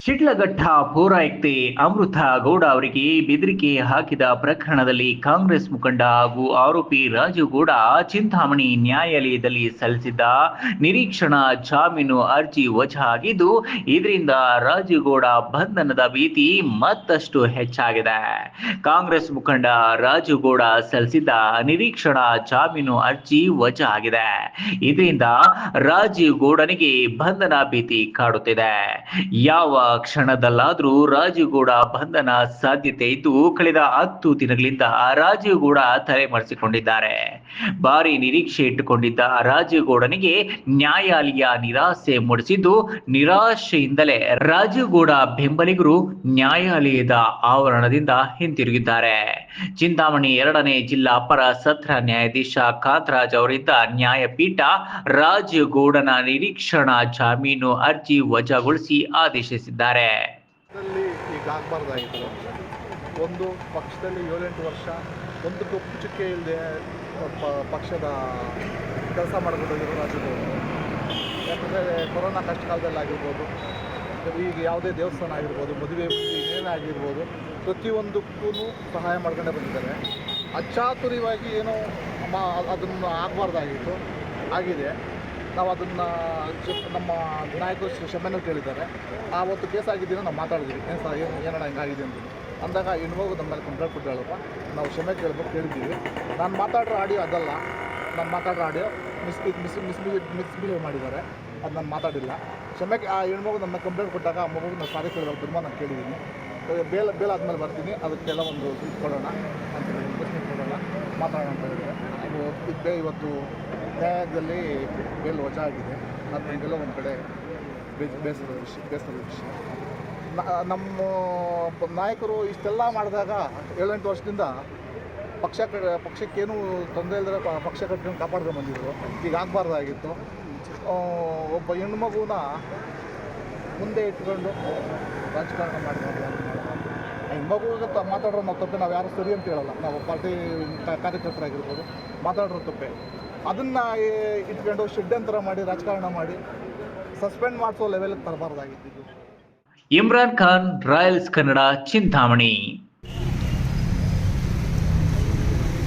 ಶಿಡ್ಲಘಟ್ಟ ಪೌರಾಯುಕ್ತೆ ಅಮೃತ ಗೌಡ ಅವರಿಗೆ ಬೆದರಿಕೆ ಹಾಕಿದ ಪ್ರಕರಣದಲ್ಲಿ ಕಾಂಗ್ರೆಸ್ ಮುಖಂಡ ಹಾಗೂ ಆರೋಪಿ ರಾಜು ಗೌಡ ಚಿಂತಾಮಣಿ ನ್ಯಾಯಾಲಯದಲ್ಲಿ ಸಲ್ಲಿಸಿದ್ದ ನಿರೀಕ್ಷಣಾ ಜಾಮೀನು ಅರ್ಜಿ ವಜಾಗಿದ್ದು, ಇದರಿಂದ ರಾಜು ಗೌಡ ಬಂಧನದ ಭೀತಿ ಮತ್ತಷ್ಟು ಹೆಚ್ಚಾಗಿದೆ. ಕಾಂಗ್ರೆಸ್ ಮುಖಂಡ ರಾಜು ಗೌಡ ಸಲ್ಲಿಸಿದ್ದ ನಿರೀಕ್ಷಣಾ ಜಾಮೀನು ಅರ್ಜಿ ವಜಾಗಿದೆ. ಇದರಿಂದ ರಾಜೀವ್ ಗೌಡನಿಗೆ ಬಂಧನ ಭೀತಿ ಕಾಡುತ್ತಿದೆ. ಯಾವ ಕ್ಷಣದಲ್ಲಾದರೂ ರಾಜೀವ್ ಗೌಡ ಬಂಧನ ಸಾಧ್ಯತೆ ಇದ್ದು, ಕಳೆದ 10 ದಿನಗಳಿಂದ ರಾಜೀವ್ ಗೌಡ ತಲೆಮರೆಸಿಕೊಂಡಿದ್ದಾರೆ. ಭಾರಿ ನಿರೀಕ್ಷೆ ಇಟ್ಟುಕೊಂಡಿದ್ದ ರಾಜೀವ್ ಗೌಡನಿಗೆ ನ್ಯಾಯಾಲಯ ನಿರಾಸೆ ಮೂಡಿಸಿದ್ದು, ನಿರಾಶೆಯಿಂದಲೇ ರಾಜೀವ್ ಗೌಡ ಬೆಂಬಲಿಗರು ನ್ಯಾಯಾಲಯದ ಆವರಣದಿಂದ ಹಿಂತಿರುಗಿದ್ದಾರೆ. ಚಿಂತಾಮಣಿ 2ನೇ ಜಿಲ್ಲಾ ಅಪರ ಸತ್ರ ನ್ಯಾಯಾಧೀಶ ಕಾಂತರಾಜ್ ಅವರಿದ್ದ ನ್ಯಾಯಪೀಠ ರಾಜೀವ್ ಗೌಡನ ನಿರೀಕ್ಷಣಾ ಜಾಮೀನು ಅರ್ಜಿ ವಜಾಗೊಳಿಸಿ ಆದೇಶಿಸಿದ್ದಾರೆ. ಈಗ ಆಗಬಾರ್ದಾಗಿತ್ತು. ಒಂದು ಪಕ್ಷದಲ್ಲಿ 7-8 ವರ್ಷ ಒಂದು ಕಪ್ಪು ಚುಕ್ಕೆ ಇಲ್ಲದೆ ಪಕ್ಷದ ಕೆಲಸ ಮಾಡಿಕೊಂಡಿರೋ ರಾಜಕೀಯ. ಯಾಕಂದರೆ ಕೊರೋನಾ ಕಷ್ಟ ಕಾಲದಲ್ಲಿ ಆಗಿರ್ಬೋದು, ಈಗ ಯಾವುದೇ ದೇವಸ್ಥಾನ ಆಗಿರ್ಬೋದು, ಮದುವೆ ಏನೇ ಆಗಿರ್ಬೋದು, ಪ್ರತಿಯೊಂದಕ್ಕೂ ಸಹಾಯ ಮಾಡ್ಕೊಂಡೇ ಬಂದಿದ್ದಾರೆ. ಅಚಾತುರ್ಯವಾಗಿ ಏನೋ ಅದನ್ನು ಆಗಬಾರ್ದಾಗಿತ್ತು, ಆಗಿದೆ. ನಾವು ಅದನ್ನು ನಮ್ಮ ನಾಯಕರು ಕ್ಷಮೆನೂ ಕೇಳಿದ್ದಾರೆ. ಆವತ್ತು ಕೇಸ್ ಆಗಿದ್ದೀನೋ ನಾವು ಮಾತಾಡಿದ್ವಿ, ಏನಣ್ಣ ಹಿಂಗಾಗಿದೆ ಅಂತ ಅಂದಾಗ ಹೆಣ್ಮಗು ನಮ್ಮ ಮೇಲೆ ಕಂಪ್ಲೇಂಟ್ ಕೊಟ್ಟಿಲ್ಲಪ್ಪ, ನಾವು ಕ್ಷಮೆ ಕೇಳಿದ್ದೀವಿ. ನಾನು ಮಾತಾಡೋ ಆಡಿಯೋ ಅದಲ್ಲ, ನಾನು ಮಾತಾಡೋ ಆಡಿಯೋ ಮಿಸ್ಬಿಹೇವ್ ಮಾಡಿದ್ದಾರೆ, ಅದು ನಾನು ಮಾತಾಡಿಲ್ಲ. ಕ್ಷಮೆಗೆ ಆ ಹೆಣ್ಮಗು ನಮ್ಮ ಕಂಪ್ಲೇಂಟ್ ಕೊಟ್ಟಾಗ ಆ ಮಗುಗೆ ನಾನು ಸಾರಿ ಕೇಳಬೇಕು ತುಂಬ ನಾನು ಕೇಳಿದ್ದೀನಿ. ಬೇಲ್ ಆದಮೇಲೆ ಬರ್ತೀನಿ, ಅದಕ್ಕೆಲ್ಲ ಒಂದು ಇದು ಕೊಡೋಣ ಅಂತ ಪ್ರಶ್ನೆ ಕೊಡೋಣ, ಮಾತಾಡೋಣ ಅಂತ ಹೇಳಿದರೆ ಇವತ್ತು ನ್ಯಾಯಾಲಯದಲ್ಲಿ ಬೇಲ್ ವಜಾ ಆಗಿದೆ. ಅದು ನಮಗೆಲ್ಲ ಒಂದು ಕಡೆ ಬೇಸರದ ವಿಷಯ. ನಮ್ಮ ನಾಯಕರು ಇಷ್ಟೆಲ್ಲ ಮಾಡಿದಾಗ 7-8 ವರ್ಷದಿಂದ ಪಕ್ಷಕ್ಕೇನು ತೊಂದರೆ ಇಲ್ಲದ್ರೆ ಪಕ್ಷ ಕಟ್ಕೊಂಡು ಕಾಪಾಡ್ಕೊಂಡು ಬಂದಿದ್ರು. ಈಗ ಆಗಬಾರ್ದಾಗಿತ್ತು. ಒಬ್ಬ ಹೆಣ್ಮಗುನ ಮುಂದೆ ಇಟ್ಕೊಂಡು ರಾಜಕಾರಣ ಮಾಡಿದ್ರು. ಹೆಣ್ಮಗುಗೆ ಮಾತಾಡೋ ನಾವು ತಪ್ಪೆ, ನಾವು ಯಾರು ಸರಿ ಅಂತ ಹೇಳಲ್ಲ. ನಾವು ಪಾರ್ಟಿ ಕಾರ್ಯಕರ್ತರಾಗಿರ್ಬೋದು, ಮಾತಾಡೋ ತಪ್ಪೆ. ಅದನ್ನು ಇಟ್ಕೊಂಡು ಷಡ್ಯಂತರ ಮಾಡಿ ರಾಜಕಾರಣ ಮಾಡಿ ಸಸ್ಪೆಂಡ್ ಮಾಡಿಸೋ ಲೆವೆಲ್ಗೆ ತರಬಾರ್ದಾಗಿತ್ತು. ಇಮ್ರಾನ್ ಖಾನ್, ರಾಯಲ್ಸ್ ಕನ್ನಡ, ಚಿಂತಾಮಣಿ.